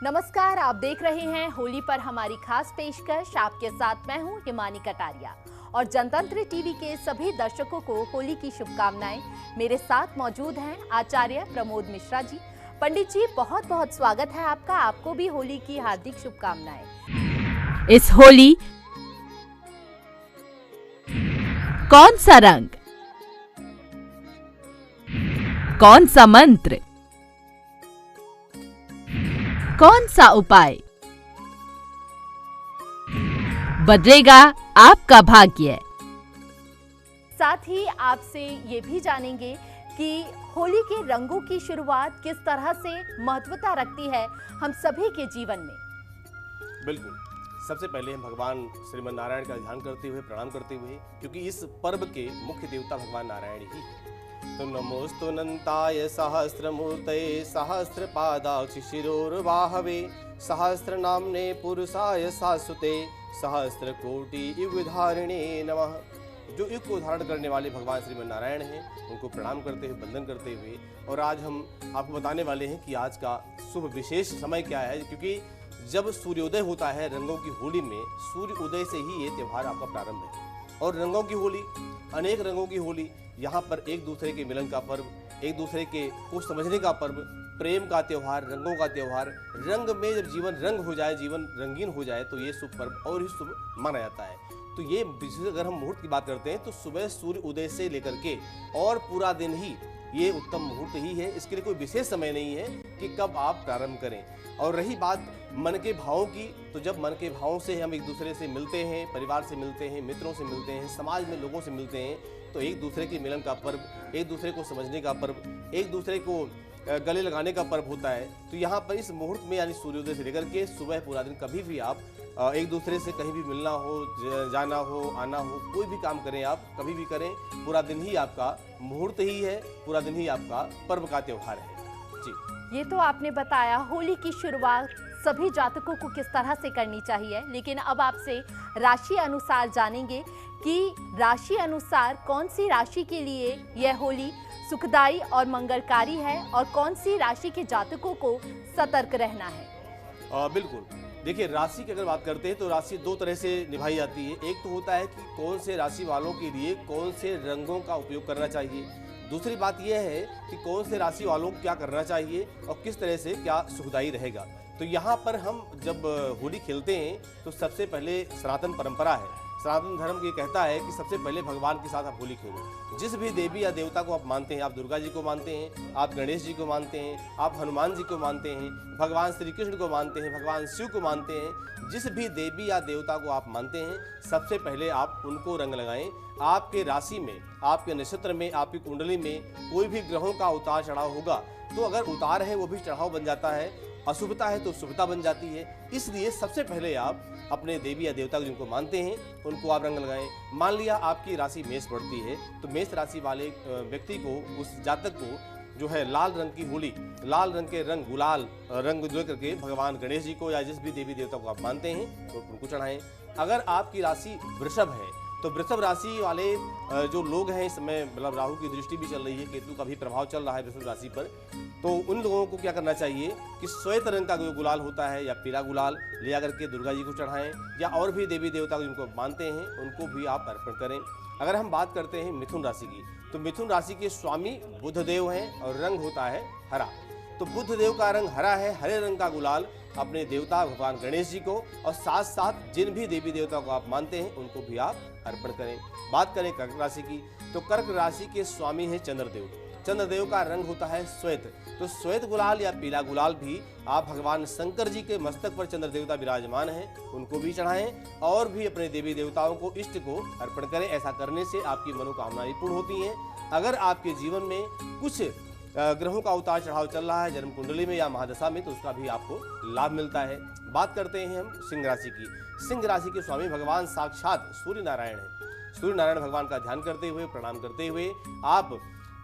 नमस्कार, आप देख रहे हैं होली पर हमारी खास पेशकश। आपके साथ मैं हूं हिमानी कटारिया और जनतंत्र टीवी के सभी दर्शकों को होली की शुभकामनाएं। मेरे साथ मौजूद हैं आचार्य प्रमोद मिश्रा जी। पंडित जी, बहुत बहुत स्वागत है आपका। आपको भी होली की हार्दिक शुभकामनाएं। इस होली कौन सा रंग, कौन सा मंत्र, कौन सा उपाय बदलेगा आपका भाग्य। साथ ही आपसे ये भी जानेंगे कि होली के रंगों की शुरुआत किस तरह से महत्वता रखती है हम सभी के जीवन में। बिल्कुल, सबसे पहले हम भगवान श्रीमन नारायण का ध्यान करते हुए, प्रणाम करते हुए, क्योंकि इस पर्व के मुख्य देवता भगवान नारायण ही हैं। तो नमोस्तु नंताय सहस्रमूर्तये सहस्रपादाक्ष शिरोर्बाहवे सहस्रनाम्ने पुरुषाय शाश्वते सहस्रकोटि युगधारिणे नमः। जो युग को धारण करने वाले भगवान श्रीमन नारायण हैं, उनको प्रणाम करते हुए, वंदन करते हुए, और आज हम आपको बताने वाले हैं कि आज का शुभ विशेष समय क्या है। क्योंकि जब सूर्योदय होता है रंगों की होली में, सूर्य उदय से ही ये त्यौहार आपका प्रारंभ है। और रंगों की होली, अनेक रंगों की होली, यहाँ पर एक दूसरे के मिलन का पर्व, एक दूसरे को समझने का पर्व, प्रेम का त्यौहार, रंगों का त्यौहार। रंग में जब जीवन रंग हो जाए, जीवन रंगीन हो जाए, तो ये शुभ पर्व और ही शुभ माना जाता है। तो ये विशेष अगर हम मुहूर्त की बात करते हैं तो सुबह सूर्य उदय से लेकर के और पूरा दिन ही ये उत्तम मुहूर्त ही है। इसके लिए कोई विशेष समय नहीं है कि कब आप प्रारंभ करें। और रही बात मन के भावों की, तो जब मन के भावों से हम एक दूसरे से मिलते हैं, परिवार से मिलते हैं, मित्रों से मिलते हैं, समाज में लोगों से मिलते हैं, तो एक दूसरे के मिलन का पर्व, एक दूसरे को समझने का पर्व, एक दूसरे को गले लगाने का पर्व होता है। तो यहाँ पर इस मुहूर्त में यानी सूर्योदय से लेकर के सुबह पूरा दिन कभी भी आप एक दूसरे से कहीं भी मिलना हो, जाना हो, आना हो, कोई भी काम करें, आप कभी भी करें, पूरा दिन ही आपका मुहूर्त ही है, पूरा दिन ही आपका पर्व का त्यौहार है जी। ये तो आपने बताया होली की शुरुआत सभी जातकों को किस तरह से करनी चाहिए, लेकिन अब आपसे राशि अनुसार जानेंगे कि राशि अनुसार कौन सी राशि के लिए यह होली सुखदायी और मंगलकारी है और कौन सी राशि के जातकों को सतर्क रहना है। बिल्कुल, देखिए, राशि की अगर बात करते हैं तो राशि दो तरह से निभाई जाती है। एक तो होता है कि कौन से राशि वालों के लिए कौन से रंगों का उपयोग करना चाहिए। दूसरी बात यह है कि कौन से राशि वालों को क्या करना चाहिए और किस तरह से क्या सुखदायी रहेगा। तो यहाँ पर हम जब होली खेलते हैं तो सबसे पहले सनातन परंपरा है, सनातन धर्म ये कहता है कि सबसे पहले भगवान के साथ आप होली खेलो। जिस भी देवी या देवता को आप मानते हैं, आप दुर्गा जी को मानते हैं, आप गणेश जी को मानते हैं, आप हनुमान जी को मानते हैं, भगवान श्री कृष्ण को मानते हैं, भगवान शिव को मानते हैं, जिस भी देवी या देवता को आप मानते हैं, सबसे पहले आप उनको रंग लगाएं। आपके राशि में, आपके नक्षत्र में, आपकी कुंडली में कोई भी ग्रहों का उतार चढ़ाव होगा, तो अगर उतार है वो भी चढ़ाव बन जाता है, अशुभता है तो शुभता बन जाती है। इसलिए सबसे पहले आप अपने देवी या देवता जिनको मानते हैं उनको आप रंग लगाएं। मान लिया आपकी राशि मेष पड़ती है, तो मेष राशि वाले व्यक्ति को, उस जातक को जो है लाल रंग की होली, लाल रंग के रंग, गुलाल रंग जो करके भगवान गणेश जी को या जिस भी देवी देवता को आप मानते हैं तो उनको चढ़ाएं। अगर आपकी राशि वृषभ है तो वृषभ राशि वाले जो लोग हैं, इस समय मतलब राहु की दृष्टि भी चल रही है, केतु का भी प्रभाव चल रहा है वृषभ राशि पर, तो उन लोगों को क्या करना चाहिए कि श्वेत रंग का जो गुलाल होता है या पीला गुलाल ले आकर के दुर्गा जी को चढ़ाएं, या और भी देवी देवता जिनको मानते हैं उनको भी आप अर्पण करें। अगर हम बात करते हैं मिथुन राशि की, तो मिथुन राशि के स्वामी बुध देव हैं और रंग होता है हरा। तो बुध देव का रंग हरा है, हरे रंग का गुलाल अपने देवता भगवान गणेश जी को और साथ साथ जिन भी देवी देवता को आप मानते हैं उनको भी आप अर्पण करें। बात करें कर्क राशि की, तो कर्क राशि के स्वामी है चंद्रदेव। चंद्रदेव का रंग होता है श्वेत। तो श्वेत गुलाल या पीला गुलाल भी आप भगवान शंकर जी के मस्तक पर चंद्र देवता विराजमान हैं उनको भी चढ़ाएं और भी अपने देवी देवताओं को, इष्ट को अर्पण करें। ऐसा करने से आपकी मनोकामनाएं पूर्ण होती हैं। अगर आपके जीवन में कुछ ग्रहों का उतार चढ़ाव चल रहा है जन्म कुंडली में या महादशा में, तो उसका भी आपको लाभ मिलता है। बात करते हैं हम सिंह राशि की। सिंह राशि के स्वामी भगवान साक्षात सूर्य नारायण हैं। सूर्य नारायण भगवान का ध्यान करते हुए, प्रणाम करते हुए आप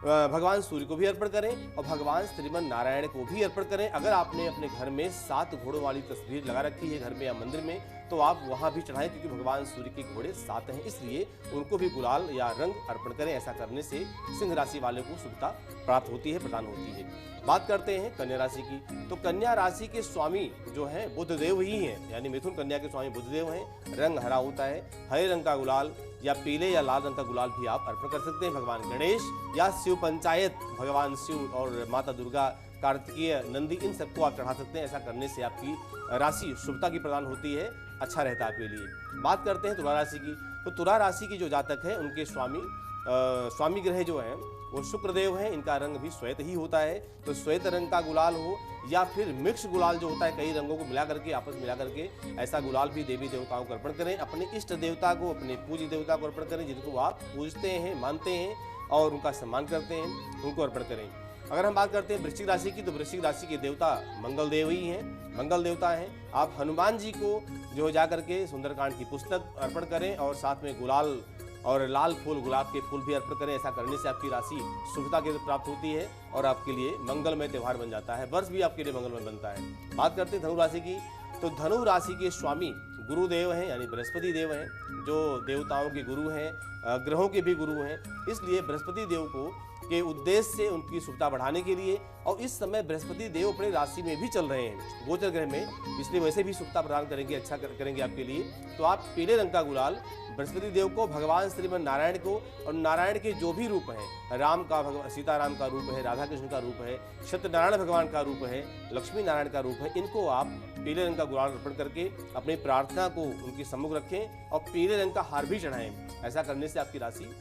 भगवान सूर्य को भी अर्पण करें और भगवान श्रीमन नारायण को भी अर्पण करें। अगर आपने अपने घर में 7 घोड़ों वाली तस्वीर लगा रखी है घर में या मंदिर में, तो आप वहां भी चढ़ाएं, क्योंकि भगवान सूर्य के घोड़े 7 हैं, इसलिए उनको भी गुलाल या रंग अर्पण करें। ऐसा करने से सिंह राशि वाले को शुभता प्राप्त होती है, प्रदान होती है। बात करते हैं कन्या राशि की। तो कन्या राशि के स्वामी जो हैं बुध देव ही हैं, यानी मिथुन कन्या के स्वामी बुध देव हैं। रंग हरा होता है। हरे रंग का गुलाल या पीले या लाल रंग का गुलाल भी आप अर्पण कर सकते हैं। भगवान गणेश या शिव पंचायत, भगवान शिव और माता दुर्गा, कार्तिकेय, नंदी, इन सबको आप चढ़ा सकते हैं। ऐसा करने से आपकी राशि शुभता की प्रदान होती है, अच्छा रहता है आपके लिए। बात करते हैं तुला राशि की। तो तुला राशि की जो जातक है उनके स्वामी ग्रह जो हैं वो शुक्रदेव हैं। इनका रंग भी श्वेत ही होता है। तो श्वेत रंग का गुलाल हो या फिर मिक्स गुलाल जो होता है, कई रंगों को मिला करके आपस मिला करके, ऐसा गुलाल भी देवी देवताओं को अर्पण करें। अपने इष्ट देवता को, अपने पूज्य देवता को अर्पण करें, जिनको आप पूजते हैं, मानते हैं और उनका सम्मान करते हैं, उनको अर्पण करें। अगर हम बात करते हैं वृश्चिक राशि की, तो वृश्चिक राशि के देवता मंगल देव ही हैं, मंगल देवता हैं। आप हनुमान जी को जो जा करके सुंदरकांड की पुस्तक अर्पण करें और साथ में गुलाल और लाल फूल, गुलाब के फूल भी अर्पण करें। ऐसा करने से आपकी राशि शुभता के प्राप्त होती है और आपके लिए मंगलमय त्यौहार बन जाता है, वर्ष भी आपके लिए मंगलमय बनता है। बात करते हैं धनु राशि की। तो धनु राशि के स्वामी गुरुदेव हैं, यानी बृहस्पति देव हैं, जो देवताओं के गुरु हैं, ग्रहों के भी गुरु हैं। इसलिए बृहस्पति देव को के उद्देश्य से उनकी शुभता बढ़ाने के लिए, और इस समय बृहस्पति देव अपने राशि में भी चल रहे हैं, गोचर ग्रह में, इसलिए वैसे भी शुभता प्रदान करेंगे, अच्छा करेंगे आपके लिए। तो आप पीले रंग का गुलाल बृहस्पति देव को, भगवान श्रीमन नारायण को, और नारायण के जो भी रूप हैं, राम का सीताराम का रूप है, राधा कृष्ण का रूप है, सत्यनारायण भगवान का रूप है, लक्ष्मी नारायण का रूप है, इनको आप पीले रंग का गुलाल अर्पण करके अपनी प्रार्थना को उनके सम्मुख रखें और पीले रंग का हार भी चढ़ाएं। ऐसा करने से आपकी राशि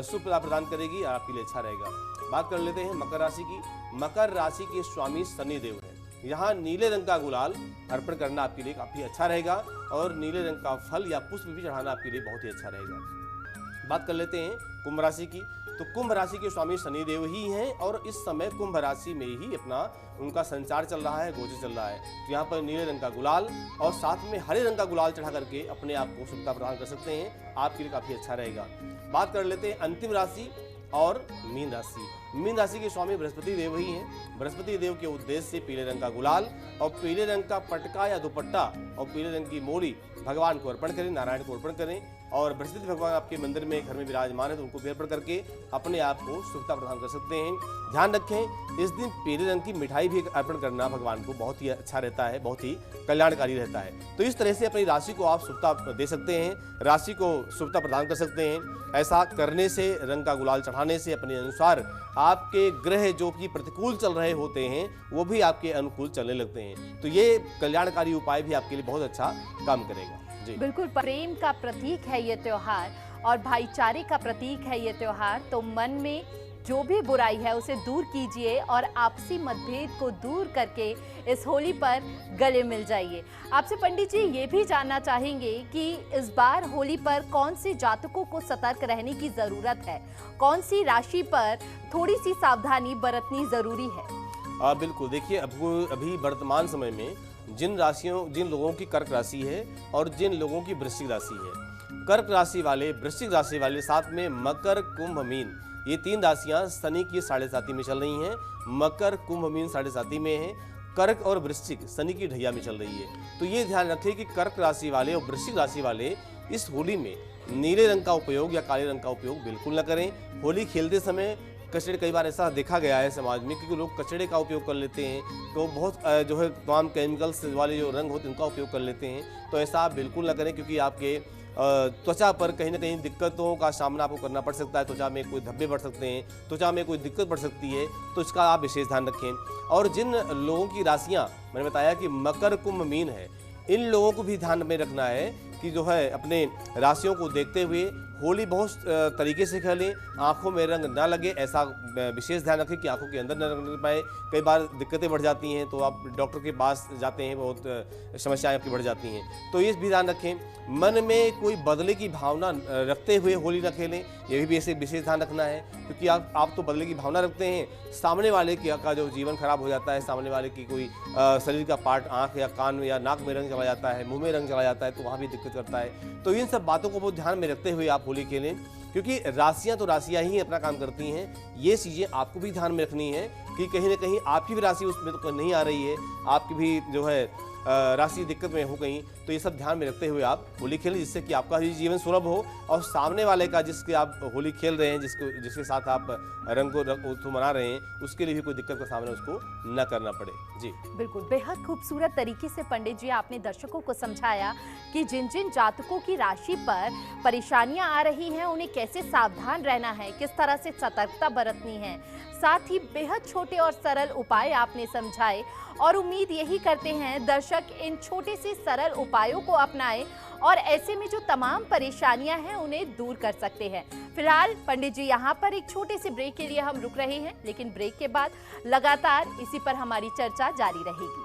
शुभता प्रदान करेगी और आपके लिए अच्छा रहेगा। बात कर लेते हैं मकर राशि की। मकर राशि के स्वामी शनि देव हैं। यहाँ नीले रंग का गुलाल अर्पण करना आपके लिए काफी अच्छा रहेगा और नीले रंग का फल या पुष्प भी चढ़ाना आपके लिए बहुत ही अच्छा रहेगा। बात कर लेते हैं कुंभ राशि की। तो कुंभ राशि के स्वामी शनिदेव ही हैं और इस समय कुंभ राशि में ही अपना उनका संचार चल रहा है, गोचर चल रहा है। तो यहाँ पर नीले रंग का गुलाल और साथ में हरे रंग का गुलाल चढ़ा करके अपने आप को शुभता प्रदान कर सकते हैं, आपके लिए काफी अच्छा रहेगा। बात कर लेते हैं अंतिम राशि और मीन राशि। मीन राशि के स्वामी बृहस्पति देव ही हैं। बृहस्पति देव के उद्देश्य से पीले रंग का गुलाल और पीले रंग का पटका या दुपट्टा और पीले रंग की मोड़ी भगवान को अर्पण करें, नारायण को अर्पण करें। और बृहस्पति भगवान आपके मंदिर में, घर में विराजमान है, तो उनको भी अर्पण करके अपने आप को शुभता प्रदान कर सकते हैं। ध्यान रखें, इस दिन पीले रंग की मिठाई भी अर्पण करना भगवान को बहुत ही अच्छा रहता है, बहुत ही कल्याणकारी रहता है। तो इस तरह से अपनी राशि को आप शुभता दे सकते हैं, राशि को शुभता प्रदान कर सकते हैं। ऐसा करने से, रंग का गुलाल चढ़ाने से अपने अनुसार आपके ग्रह जो कि प्रतिकूल चल रहे होते हैं वो भी आपके अनुकूल चलने लगते हैं। तो ये कल्याणकारी उपाय भी आपके लिए बहुत अच्छा काम करेगा। जी बिल्कुल, प्रेम का प्रतीक है ये त्योहार और भाईचारे का प्रतीक है ये त्योहार। तो मन में जो भी बुराई है उसे दूर कीजिए और आपसी मतभेद को दूर करके इस होली पर गले मिल जाइए। आपसे पंडित जी ये भी जानना चाहेंगे कि इस बार होली पर कौन से जातकों को सतर्क रहने की जरूरत है, कौन सी राशि पर थोड़ी सी सावधानी बरतनी जरूरी है? बिल्कुल, देखिए अभी वर्तमान समय में जिन लोगों की कर्क राशि है और जिन लोगों की वृश्चिक राशि है, कर्क राशि वाले, वृश्चिक राशि वाले, साथ में मकर, कुंभ, मीन, ये 3 राशियां शनि की 7.5 में चल रही हैं। मकर, कुंभ, मीन 7.5 में है। कर्क और वृश्चिक शनि की ढैया में चल रही है। तो ये ध्यान रखें कि कर्क राशि वाले और वृश्चिक राशि वाले इस होली में नीले रंग का उपयोग या काले रंग का उपयोग बिल्कुल न करें। होली खेलते समय कचड़े, कई बार ऐसा देखा गया है समाज में, क्योंकि लोग कचड़े का उपयोग कर लेते हैं, तो बहुत जो है तमाम केमिकल्स वाले जो रंग होते हैं उनका उपयोग कर लेते हैं। तो ऐसा आप बिल्कुल ना करें, क्योंकि आपके त्वचा पर कहीं ना कहीं दिक्कतों का सामना आपको करना पड़ सकता है। त्वचा में कोई धब्बे बढ़ सकते हैं, त्वचा में कोई दिक्कत बढ़ सकती है, तो इसका आप विशेष ध्यान रखें। और जिन लोगों की राशियाँ मैंने बताया कि मकर, कुंभ, मीन है, इन लोगों को भी ध्यान में रखना है कि जो है अपने राशियों को देखते हुए होली बहुत तरीके से खेलें, आंखों में रंग ना लगे, ऐसा विशेष ध्यान रखें कि आंखों के अंदर न रंग पाए। कई बार दिक्कतें बढ़ जाती हैं तो आप डॉक्टर के पास जाते हैं, बहुत समस्याएं आपकी बढ़ जाती हैं। तो ये भी ध्यान रखें, मन में कोई बदले की भावना रखते हुए होली न खेलें, ये भी ऐसे विशेष ध्यान रखना है, क्योंकि आप तो बदले की भावना रखते हैं, सामने वाले का जो जीवन खराब हो जाता है, सामने वाले की कोई शरीर का पार्ट, आँख या कान या नाक में रंग चला जाता है, मुँह में रंग चला जाता है, तो वहाँ भी दिक्कत करता है। तो इन सब बातों को बहुत ध्यान में रखते हुए आप होली खेलें। क्योंकि राशियां तो राशियां ही अपना काम करती हैं। ये चीज़ें आपको भी ध्यान में रखनी है कि कहीं ना कहीं आपकी भी राशि उसमें तो नहीं आ रही है, आपकी भी जो है राशि दिक्कत में हो गई। तो ये सब ध्यान में रखते हुए आप होली खेलें, जिससे कि आपका भी जीवन सुलभ हो और सामने वाले का जिसके आप होली खेल रहे हैं, जिसके साथ आप रंग को मना रहे हैं, उसके लिए भी कोई दिक्कत का सामना उसको न करना पड़े। जी बिल्कुल, बेहद खूबसूरत तरीके से पंडित जी आपने दर्शकों को समझाया कि जिन जिन जातकों की राशि पर परेशानियां आ रही हैं उन्हें कैसे सावधान रहना है, किस तरह से सतर्कता बरतनी है। साथ ही बेहद छोटे और सरल उपाय आपने समझाए और उम्मीद यही करते हैं दर्शक इन छोटे से सरल उपायों को अपनाएं और ऐसे में जो तमाम परेशानियां हैं उन्हें दूर कर सकते हैं। फिलहाल पंडित जी यहाँ पर एक छोटे से ब्रेक के लिए हम रुक रहे हैं, लेकिन ब्रेक के बाद लगातार इसी पर हमारी चर्चा जारी रहेगी।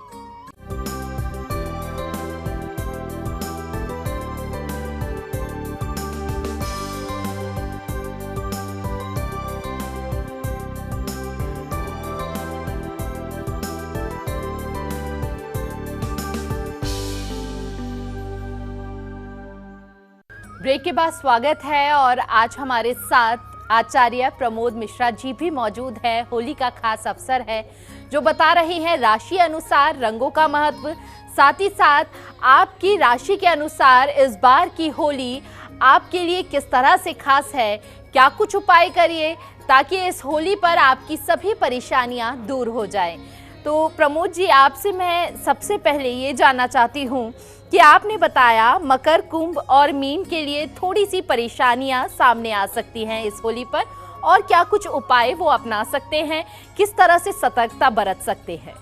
ब्रेक के बाद स्वागत है और आज हमारे साथ आचार्य प्रमोद मिश्रा जी भी मौजूद है। होली का खास अवसर है जो बता रहे हैं राशि अनुसार रंगों का महत्व, साथ ही साथ आपकी राशि के अनुसार इस बार की होली आपके लिए किस तरह से खास है, क्या कुछ उपाय करिए ताकि इस होली पर आपकी सभी परेशानियां दूर हो जाएं। तो प्रमोद जी, आपसे मैं सबसे पहले ये जानना चाहती हूँ कि आपने बताया मकर, कुंभ और मीन के लिए थोड़ी सी परेशानियां सामने आ सकती हैं इस होली पर, और क्या कुछ उपाय वो अपना सकते हैं, किस तरह से सतर्कता बरत सकते हैं।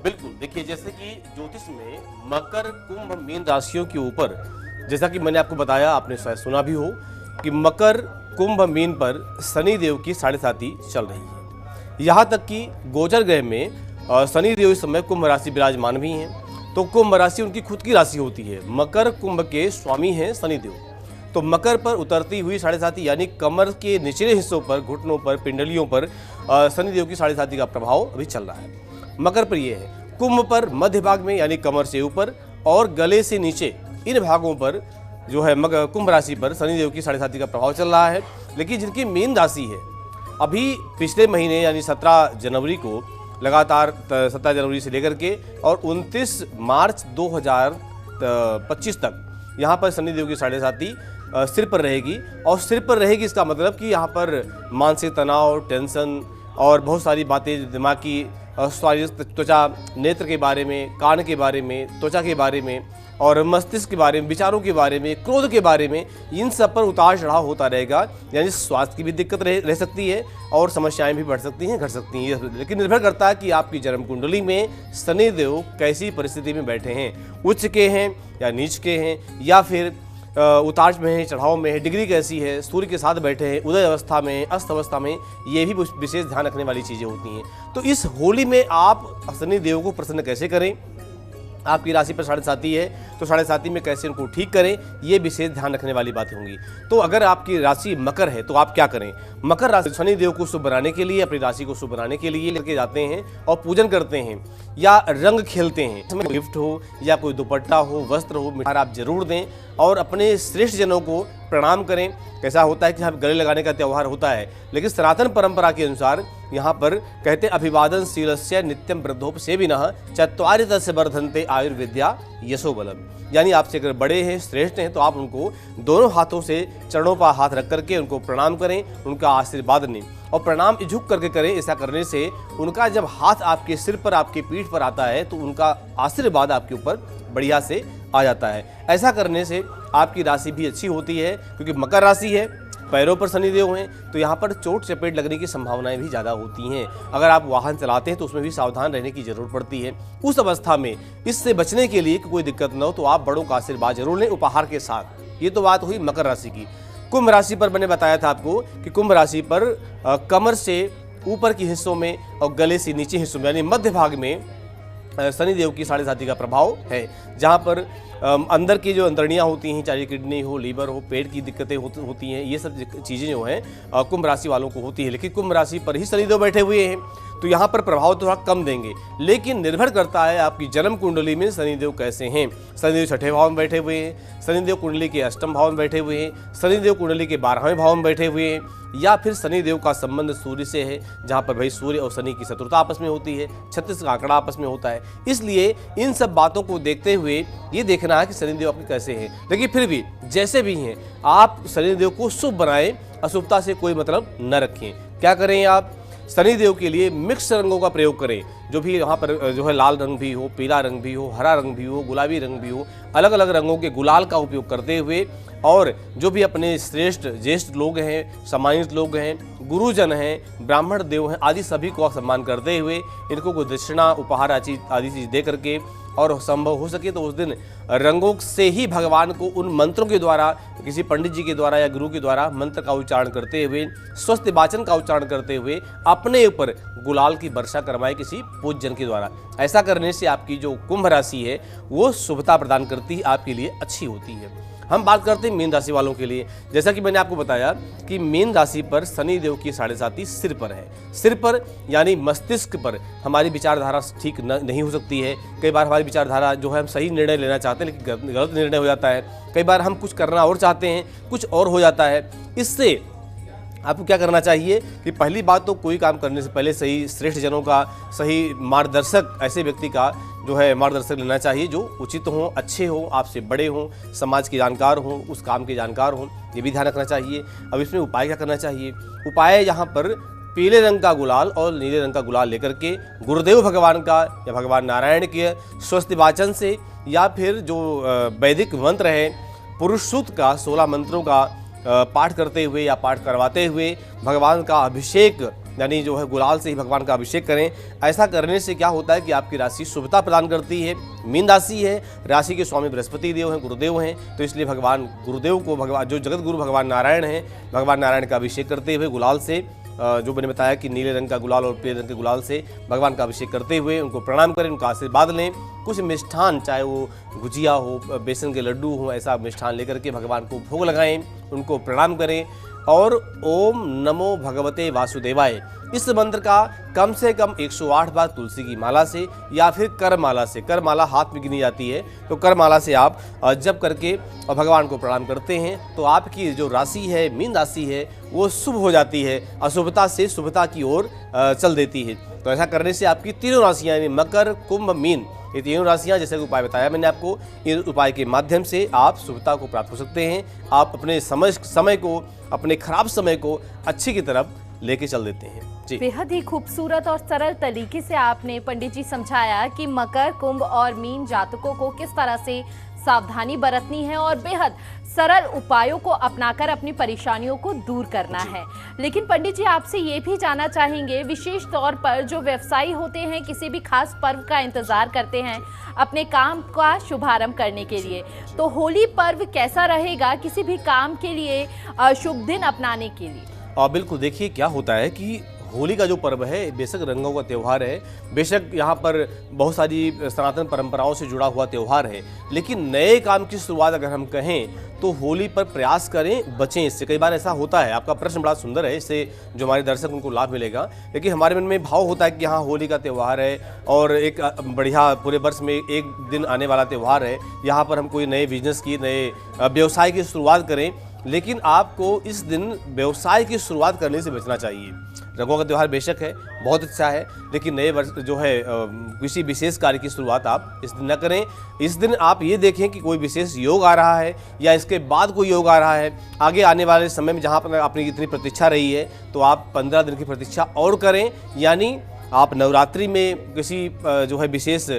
बिल्कुल, देखिए जैसे कि ज्योतिष में मकर, कुंभ, मीन राशियों के ऊपर, जैसा कि मैंने आपको बताया, आपने शायद सुना भी हो कि मकर, कुंभ, मीन पर शनि देव की 7.5 चल रही है। यहाँ तक कि गोचर ग्रह में शनि देव इस समय कुंभ राशि विराजमान भी हैं। तो कुंभ राशि उनकी खुद की राशि होती है। मकर कुंभ के स्वामी हैं शनिदेव। तो मकर पर उतरती हुई 7.5 यानी कमर के निचले हिस्सों पर, घुटनों पर, पिंडलियों पर शनिदेव की 7.5 का प्रभाव अभी चल रहा है। मकर पर यह है। कुंभ पर मध्य भाग में यानी कमर से ऊपर और गले से नीचे इन भागों पर जो है कुंभ राशि पर शनिदेव की 7.5 का प्रभाव चल रहा है। लेकिन जिनकी मीन राशि है, अभी पिछले महीने यानी 17 जनवरी को लगातार 17 जनवरी से लेकर के और 29 मार्च 2025 तक यहाँ पर शनिदेव की 7.5 सिर पर रहेगी। और सिर पर रहेगी इसका मतलब कि यहाँ पर मानसिक तनाव, टेंशन और बहुत सारी बातें दिमाग की, त्वचा, नेत्र के बारे में, कान के बारे में, त्वचा के बारे में और मस्तिष्क के बारे में, विचारों के बारे में, क्रोध के बारे में, इन सब पर उतार चढ़ाव होता रहेगा। यानी स्वास्थ्य की भी दिक्कत रह सकती है और समस्याएं भी बढ़ सकती हैं, घट सकती हैं। लेकिन निर्भर करता है कि आपकी जन्म कुंडली में शनिदेव कैसी परिस्थिति में बैठे हैं, उच्च के हैं या नीच के हैं या फिर उतार में है, चढ़ाव में है, डिग्री कैसी है, सूर्य के साथ बैठे हैं, उदय अवस्था में, अस्त अवस्था में, ये भी विशेष ध्यान रखने वाली चीज़ें होती हैं। तो इस होली में आप शनिदेव को प्रसन्न कैसे करें, आपकी राशि पर 7.5 है तो 7.5 में कैसे उनको ठीक करें, ये विशेष ध्यान रखने वाली बातें होंगी। तो अगर आपकी राशि मकर है तो आप क्या करें। मकर राशि शनिदेव को शुभ बनाने के लिए, अपनी राशि को शुभ बनाने के लिए लेके जाते हैं और पूजन करते हैं या रंग खेलते हैं। इसमें गिफ्ट हो या कोई दुपट्टा हो, वस्त्र हो, मिठाई आप जरूर दें और अपने श्रेष्ठ जनों को प्रणाम करें। कैसा होता है कि हम गले लगाने का त्यौहार होता है, लेकिन सनातन परंपरा के अनुसार यहाँ पर कहते अभिवादन शीलस्य नित्यम वृद्धोपसेविनः चत्वारि तस्य वर्धन्ते आयुर्विद्या यशो बलम। यानी आपसे अगर बड़े हैं, श्रेष्ठ हैं, तो आप उनको दोनों हाथों से चरणों पर हाथ रख करके उनको प्रणाम करें, उनका आशीर्वाद लें और प्रणाम झुक करके करें। ऐसा करने से उनका जब हाथ आपके सिर पर, आपके पीठ पर आता है तो उनका आशीर्वाद आपके ऊपर बढ़िया से आ जाता है। ऐसा करने से आपकी राशि भी अच्छी होती है, क्योंकि मकर राशि है, पैरों पर शनिदेव हैं, तो यहाँ पर चोट चपेट लगने की संभावनाएं भी ज़्यादा होती हैं। अगर आप वाहन चलाते हैं तो उसमें भी सावधान रहने की जरूरत पड़ती है। उस अवस्था में इससे बचने के लिए कि कोई दिक्कत न हो तो आप बड़ों का आशीर्वाद जरूर लें उपहार के साथ। ये तो बात हुई मकर राशि की। कुंभ राशि पर मैंने बताया था आपको कि कुंभ राशि पर कमर से ऊपर के हिस्सों में और गले से नीचे हिस्सों में यानी मध्य भाग में शनिदेव की 7.5 का प्रभाव है, जहाँ पर अंदर की जो अंतड़ियाँ होती हैं, चाहे किडनी हो, लीवर हो, पेट की दिक्कतें होती हैं, ये सब चीज़ें जो हैं कुंभ राशि वालों को होती है। लेकिन कुंभ राशि पर ही शनिदेव बैठे हुए हैं, तो यहाँ पर प्रभाव थोड़ा कम देंगे, लेकिन निर्भर करता है आपकी जन्म कुंडली में शनिदेव कैसे हैं। शनिदेव छठे भाव में बैठे हुए हैं, शनिदेव कुंडली के अष्टम भाव में बैठे हुए हैं, शनिदेव कुंडली के 12वें भाव में बैठे हुए हैं, या फिर शनिदेव का संबंध सूर्य से है, जहाँ पर भाई सूर्य और शनि की शत्रुता आपस में होती है, 36 का आंकड़ा आपस में होता है। इसलिए इन सब बातों को देखते हुए ये देखना है कि शनिदेव आपके कैसे हैं। लेकिन फिर भी जैसे भी हैं, आप शनिदेव को शुभ बनाएं, अशुभता से कोई मतलब न रखें। क्या करें आप? शनिदेव के लिए मिक्स रंगों का प्रयोग करें, जो भी यहाँ पर जो है लाल रंग भी हो, पीला रंग भी हो, हरा रंग भी हो, गुलाबी रंग भी हो, अलग अलग रंगों के गुलाल का उपयोग करते हुए, और जो भी अपने श्रेष्ठ ज्येष्ठ लोग हैं, सम्मानित लोग हैं, गुरुजन हैं, ब्राह्मण देव हैं, आदि सभी को सम्मान करते हुए इनको कोई दक्षिणा, उपहार आदि चीज़ दे करके, और संभव हो सके तो उस दिन रंगों से ही भगवान को उन मंत्रों के द्वारा, किसी पंडित जी के द्वारा या गुरु के द्वारा मंत्र का उच्चारण करते हुए, स्वस्थ वाचन का उच्चारण करते हुए अपने ऊपर गुलाल की वर्षा करवाए किसी पूज्यजन के द्वारा। ऐसा करने से आपकी जो कुंभ राशि है वो शुभता प्रदान करती है, आपके लिए अच्छी होती है। हम बात करते हैं मीन राशि वालों के लिए। जैसा कि मैंने आपको बताया कि मीन राशि पर शनिदेव की 7.5 सिर पर है। सिर पर यानी मस्तिष्क पर हमारी विचारधारा ठीक नहीं हो सकती है। कई बार हमारी विचारधारा जो है, हम सही निर्णय लेना चाहते हैं लेकिन गलत निर्णय हो जाता है। कई बार हम कुछ करना और चाहते हैं, कुछ और हो जाता है। इससे आपको क्या करना चाहिए कि पहली बात तो कोई काम करने से पहले सही श्रेष्ठ जनों का, सही मार्गदर्शक, ऐसे व्यक्ति का जो है मार्गदर्शक लेना चाहिए जो उचित हों, अच्छे हों, आपसे बड़े हों, समाज के जानकार हों, उस काम के जानकार हों, ये भी ध्यान रखना चाहिए। अब इसमें उपाय क्या करना चाहिए? उपाय यहाँ पर पीले रंग का गुलाल और नीले रंग का गुलाल लेकर के गुरुदेव भगवान का या भगवान नारायण के स्वस्थ वाचन से, या फिर जो वैदिक मंत्र है पुरुष सूक्त का 16 मंत्रों का पाठ करते हुए या पाठ करवाते हुए भगवान का अभिषेक, यानी जो है गुलाल से ही भगवान का अभिषेक करें। ऐसा करने से क्या होता है कि आपकी राशि शुभता प्रदान करती है। मीन राशि है, राशि के स्वामी बृहस्पति देव हैं, गुरुदेव हैं, तो इसलिए भगवान गुरुदेव को, भगवान जो जगत गुरु भगवान नारायण हैं, भगवान नारायण का अभिषेक करते हुए गुलाल से, जो मैंने बताया कि नीले रंग का गुलाल और पीले रंग के गुलाल से भगवान का अभिषेक करते हुए उनको प्रणाम करें, उनका आशीर्वाद लें। कुछ मिष्ठान, चाहे वो गुजिया हो, बेसन के लड्डू हो, ऐसा मिष्ठान लेकर के भगवान को भोग लगाएं, उनको प्रणाम करें। और ओम नमो भगवते वासुदेवाय, इस मंत्र का कम से कम 108 बार तुलसी की माला से या फिर कर माला से, कर माला हाथ में गिनी जाती है, तो कर माला से आप जप करके और भगवान को प्रणाम करते हैं, तो आपकी जो राशि है, मीन राशि है, वो शुभ हो जाती है, अशुभता से शुभता की ओर चल देती है। तो ऐसा करने से आपकी तीनों राशियाँ यानी मकर, कुंभ, मीन, ये तीनों राशियाँ, जैसे कि उपाय बताया मैंने आपको, इन उपाय के माध्यम से आप शुभता को प्राप्त हो सकते हैं। आप अपने समय को, अपने खराब समय को अच्छी की तरफ लेके चल देते हैं। जी, बेहद ही खूबसूरत और सरल तरीके से आपने पंडित जी समझाया कि मकर, कुंभ और मीन जातकों को किस तरह से सावधानी बरतनी है और बेहद सरल उपायों को अपनाकर अपनी परेशानियों को दूर करना है। लेकिन पंडित जी, आपसे ये भी जानना चाहेंगे, विशेष तौर पर जो व्यवसायी होते हैं, किसी भी खास पर्व का इंतजार करते हैं अपने काम का शुभारंभ करने के लिए, तो होली पर्व कैसा रहेगा किसी भी काम के लिए शुभ दिन अपनाने के लिए? बिल्कुल, देखिए क्या होता है कि होली का जो पर्व है बेशक रंगों का त्यौहार है, बेशक यहाँ पर बहुत सारी सनातन परंपराओं से जुड़ा हुआ त्यौहार है, लेकिन नए काम की शुरुआत अगर हम कहें तो होली पर प्रयास करें, बचें इससे। कई बार ऐसा होता है, आपका प्रश्न बड़ा सुंदर है, इससे जो हमारे दर्शक उनको लाभ मिलेगा, लेकिन हमारे मन में भाव होता है कि हाँ होली का त्यौहार है और एक बढ़िया पूरे वर्ष में एक दिन आने वाला त्यौहार है, यहाँ पर हम कोई नए बिजनेस की, नए व्यवसाय की शुरुआत करें, लेकिन आपको इस दिन व्यवसाय की शुरुआत करने से बचना चाहिए। रंगों का त्यौहार बेशक है, बहुत अच्छा है, लेकिन नए वर्ष जो है किसी विशेष कार्य की शुरुआत आप इस दिन न करें। इस दिन आप ये देखें कि कोई विशेष योग आ रहा है या इसके बाद कोई योग आ रहा है, आगे आने वाले समय में जहाँ पर आपने इतनी प्रतीक्षा रही है, तो आप 15 दिन की प्रतीक्षा और करें। यानी आप नवरात्रि में किसी जो है विशेष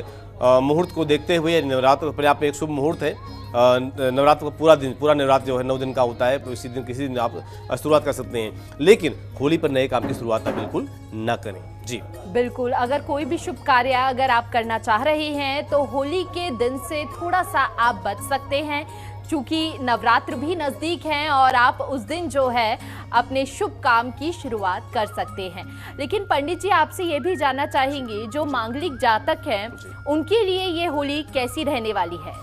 मुहूर्त को देखते हुए, नवरात्र अपने आप में एक शुभ मुहूर्त है, नवरात्र का पूरा नवरात्र जो है 9 दिन का होता है, तो इसी दिन किसी दिन आप शुरुआत कर सकते हैं, लेकिन होली पर नए काम की शुरुआत आप बिल्कुल ना करें। जी बिल्कुल, अगर कोई भी शुभ कार्य अगर आप करना चाह रहे हैं तो होली के दिन से थोड़ा सा आप बच सकते हैं, क्योंकि नवरात्र भी नज़दीक हैं और आप उस दिन जो है अपने शुभ काम की शुरुआत कर सकते हैं। लेकिन पंडित जी, आपसे ये भी जानना चाहेंगे, जो मांगलिक जातक हैं उनके लिए ये होली कैसी रहने वाली है?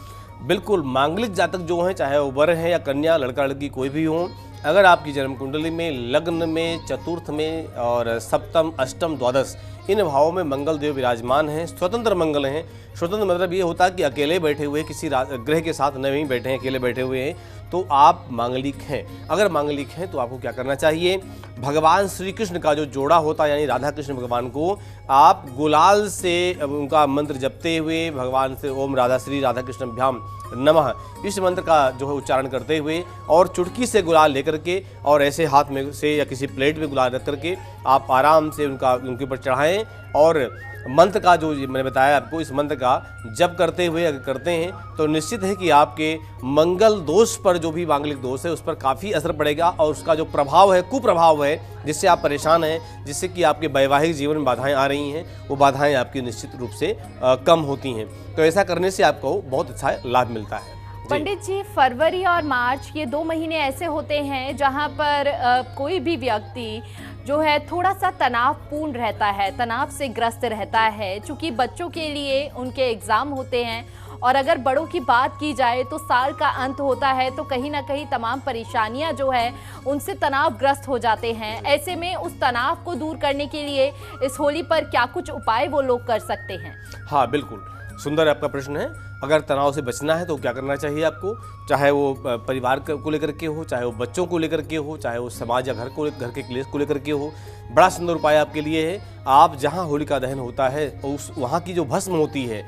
बिल्कुल, मांगलिक जातक जो हैं, चाहे वो वर हैं या कन्या, लड़का लड़की कोई भी हो, अगर आपकी जन्म कुंडली में लग्न में, चतुर्थ में और सप्तम, अष्टम, द्वादश इन भावों में मंगल देव विराजमान हैं, स्वतंत्र मंगल हैं। स्वतंत्र मतलब ये होता है कि अकेले बैठे हुए, किसी ग्रह के साथ नहीं बैठे हैं, अकेले बैठे हुए हैं, तो आप मांगलिक हैं। अगर मांगलिक हैं तो आपको क्या करना चाहिए? भगवान श्री कृष्ण का जो जोड़ा होता है, यानी राधा कृष्ण भगवान को आप गुलाल से उनका मंत्र जपते हुए भगवान से ओम राधा श्री राधा कृष्णभ्याम नमः इस मंत्र का जो है उच्चारण करते हुए और चुटकी से गुलाल लेकर के और ऐसे हाथ में से या किसी प्लेट में गुलाल रख करके आप आराम से उनके ऊपर चढ़ाएं और मंत्र का जो मैंने बताया आपको, इस मंत्र का जप करते हुए अगर करते हैं तो निश्चित है कि आपके मंगल दोष पर, जो भी मांगलिक दोष है, उस पर काफ़ी असर पड़ेगा और उसका जो प्रभाव है, कुप्रभाव है, जिससे आप परेशान हैं, जिससे कि आपके वैवाहिक जीवन में बाधाएं आ रही हैं, वो बाधाएं आपकी निश्चित रूप से कम होती हैं। तो ऐसा करने से आपको बहुत अच्छा लाभ मिलता है। पंडित जी, फरवरी और मार्च ये 2 महीने ऐसे होते हैं जहां पर कोई भी व्यक्ति जो है थोड़ा सा तनावपूर्ण रहता है, तनाव से ग्रस्त रहता है, क्योंकि बच्चों के लिए उनके एग्ज़ाम होते हैं और अगर बड़ों की बात की जाए तो साल का अंत होता है, तो कहीं ना कहीं तमाम परेशानियां जो है उनसे तनावग्रस्त हो जाते हैं। ऐसे में उस तनाव को दूर करने के लिए इस होली पर क्या कुछ उपाय वो लोग कर सकते हैं? हाँ, बिल्कुल सुंदर आपका प्रश्न है। अगर तनाव से बचना है तो क्या करना चाहिए आपको? चाहे वो परिवार को लेकर के हो, चाहे वो बच्चों को लेकर के हो, चाहे वो समाज या घर के क्लेश को लेकर के हो, बड़ा सुंदर उपाय आपके लिए है। आप जहाँ होलिका दहन होता है उस वहाँ की जो भस्म होती है,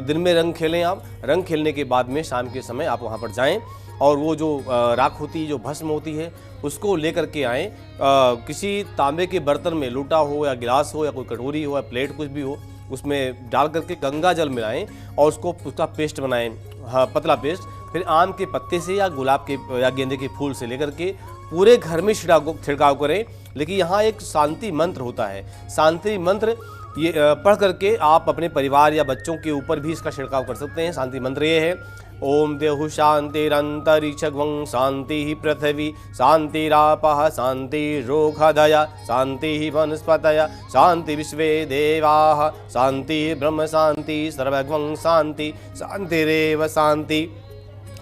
दिन में रंग खेलें आप, रंग खेलने के बाद में शाम के समय आप वहाँ पर जाएँ और वो जो राख होती है, जो भस्म होती है, उसको लेकर के आएँ। किसी तांबे के बर्तन में, लोटा हो या गिलास हो या कोई कटोरी हो या प्लेट कुछ भी हो, उसमें डाल करके गंगा जल मिलाएं और उसका पेस्ट बनाएं, हाँ, पतला पेस्ट। फिर आम के पत्ते से या गुलाब के या गेंदे के फूल से लेकर के पूरे घर में छिड़काव करें। लेकिन यहाँ एक शांति मंत्र होता है। शांति मंत्र ये पढ़ करके आप अपने परिवार या बच्चों के ऊपर भी इसका छिड़काव कर सकते हैं। शांति मंत्र ये है: ओम देहु शांतिरंतरिक्षं शांति पृथ्वी शांतिरापः शांतिरोषधयः शांति वनस्पतयः शांति विश्वे देवाः शांति ब्रह्म शांति सर्वगं शांति शांतिरेव शांति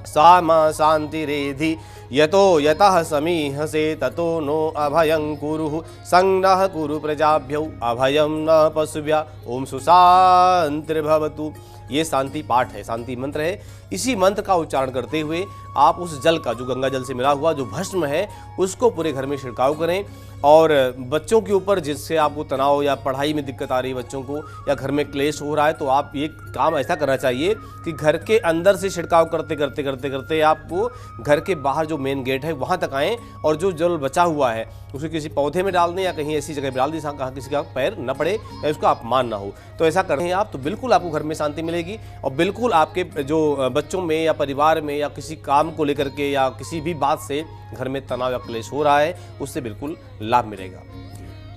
सा मा शांतिरेधि यतो यतः समीहसे ततो नो अभयं कुरुः संग्रह कुरु प्रजाभ्यो अभयं न पशुभ्य ओम सुशांतिर्भवतु। ये शांति पाठ है, शांति मंत्र है। इसी मंत्र का उच्चारण करते हुए आप उस जल का, जो गंगा जल से मिला हुआ जो भस्म है, उसको पूरे घर में छिड़काव करें। और बच्चों के ऊपर जिससे आपको तनाव या पढ़ाई में दिक्कत आ रही है बच्चों को, या घर में क्लेश हो रहा है, तो आप ये काम ऐसा करना चाहिए कि घर के अंदर से छिड़काव करते करते करते करते आपको घर के बाहर जो मेन गेट है वहाँ तक आएँ और जो जल बचा हुआ है उसे किसी पौधे में डाल दें या कहीं ऐसी जगह डाल दें जहाँ किसी का पैर न पड़े या उसका अपमान ना हो। तो ऐसा करें आप, तो बिल्कुल आपको घर में शांति मिलेगी और बिल्कुल आपके जो बच्चों में या परिवार में या किसी काम को लेकर के या किसी भी बात से घर में तनाव या क्लेश हो रहा है, उससे बिल्कुल लाभ मिलेगा।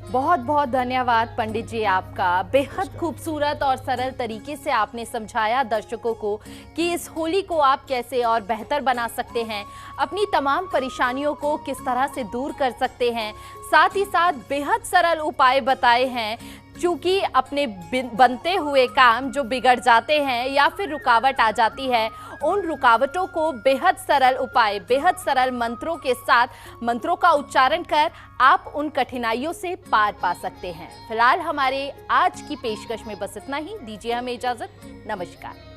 बहुत बहुत धन्यवाद पंडित जी आपका। बेहद खूबसूरत और सरल तरीके से आपने समझाया दर्शकों को कि इस होली को आप कैसे और बेहतर बना सकते हैं, अपनी तमाम परेशानियों को किस तरह से दूर कर सकते हैं। साथ ही साथ बेहद सरल उपाय बताए हैं, क्योंकि अपने बनते हुए काम जो बिगड़ जाते हैं या फिर रुकावट आ जाती है, उन रुकावटों को बेहद सरल उपाय, बेहद सरल मंत्रों के साथ मंत्रों का उच्चारण कर आप उन कठिनाइयों से पार पा सकते हैं। फिलहाल हमारे आज की पेशकश में बस इतना ही। दीजिए हमें इजाजत। नमस्कार।